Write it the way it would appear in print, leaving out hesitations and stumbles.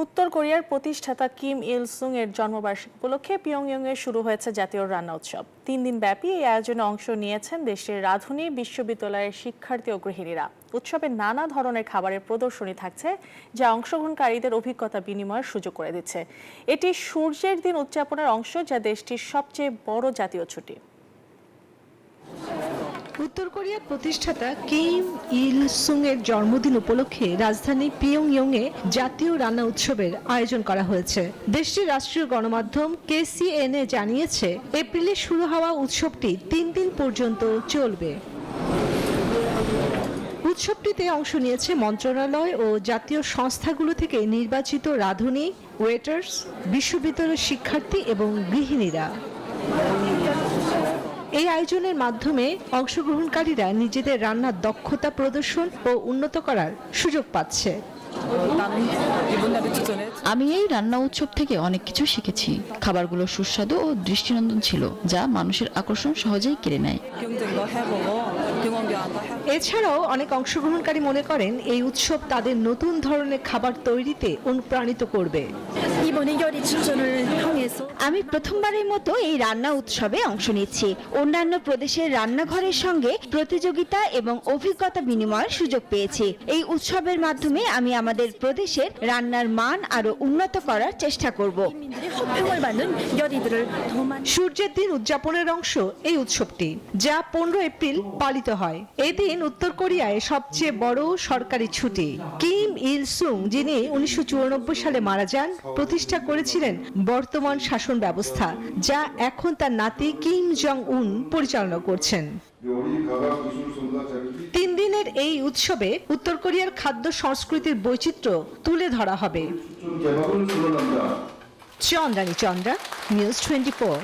উত্তর কোরিয়ার প্রতিষ্ঠাতা কিম ইল সুং এর জন্মবার্ষিকী উপলক্ষে পিয়ংইয়ংয়ে শুরু হয়েছে জাতীয় রান্না উৎসব। 3 দিন ব্যাপী এই আয়োজনে অংশ নিয়েছেন দেশের রাধুনী, বিশ্ববিদ্যালয়ের শিক্ষার্থী ও গৃহিণীরা। উৎসবে নানা ধরনের খাবারের প্রদর্শনী থাকছে, যা অংশগ্রহণকারীদের অভিজ্ঞতা বিনিময়ের সুযোগ করে দিচ্ছে। এটি সূর্যের দিন উদযাপনের অংশ, যা দেশটির সবচেয়ে বড় জাতীয় ছুটি। উত্তর কোরিয়ার প্রতিষ্ঠাতা কিম ইল সুং এর জন্মদিন উপলক্ষে রাজধানী পিয়ংইয়ংয়ে জাতীয় রান্না উৎসবের আয়োজন করা হয়েছে। দেশটির রাষ্ট্রীয় গণমাধ্যম KCNA জানিয়েছে, এপ্রিলে শুরু হওয়া উৎসবটি 3 দিন পর্যন্ত চলবে। উৎসবটিতে অংশ নিয়েছে মন্ত্রণালয় ও জাতীয় সংস্থাগুলো থেকে নির্বাচিত রাঁধুনি, ওয়েটার্স, বিশ্ববিদ্যালয়ের শিক্ষার্থী এবং গৃহিণীরা। এই আয়োজনের মাধ্যমে অংশগ্রহণকারীরা নিজেদের রান্নার দক্ষতা প্রদর্শন ও উন্নত করার সুযোগ পাচ্ছে। আমি এই রান্না উৎসব থেকে অনেক কিছু শিখেছি। খাবারগুলো সুস্বাদু ও দৃষ্টিনন্দন ছিল, যা মানুষের আকর্ষণ সহজেই কেড়ে নেয়। এছাড়াও অনেক অংশগ্রহণকারী মনে করেন এই উৎসব তাদের নতুন ধরনের খাবার তৈরিতে অনুপ্রাণিত করবে। আমি প্রথমবারের মতো এই রান্না উৎসবে অংশ নিচ্ছি। অন্যান্য প্রদেশের রান্নাঘরের সঙ্গে প্রতিযোগিতা এবং অভিজ্ঞতা বিনিময়ের সুযোগ পেয়েছি। এই উৎসবের মাধ্যমে আমি আমাদের প্রদেশের রান্নার মান আরো উন্নত করার চেষ্টা করব। সূর্যের দিন উদযাপনের অংশ এই উৎসবটি, যা 15 এপ্রিল পালিত হয়। এই দিন উত্তর কোরিয়ায় সবচেয়ে বড় সরকারি ছুটি। কিম ইল সুং, যিনি 1994 সালে মারা যান, প্রতিষ্ঠা করেছিলেন বর্তমান শাসন ব্যবস্থা, যা এখন তার নাতি কিম জং উন পরিচালনা করছেন। 3 দিনের এই উৎসবে উত্তর কোরিয়ার খাদ্য সংস্কৃতির বৈচিত্র্য তুলে ধরা হবে। চন্দ্রানী চন্দ্রা, নিউজ 24।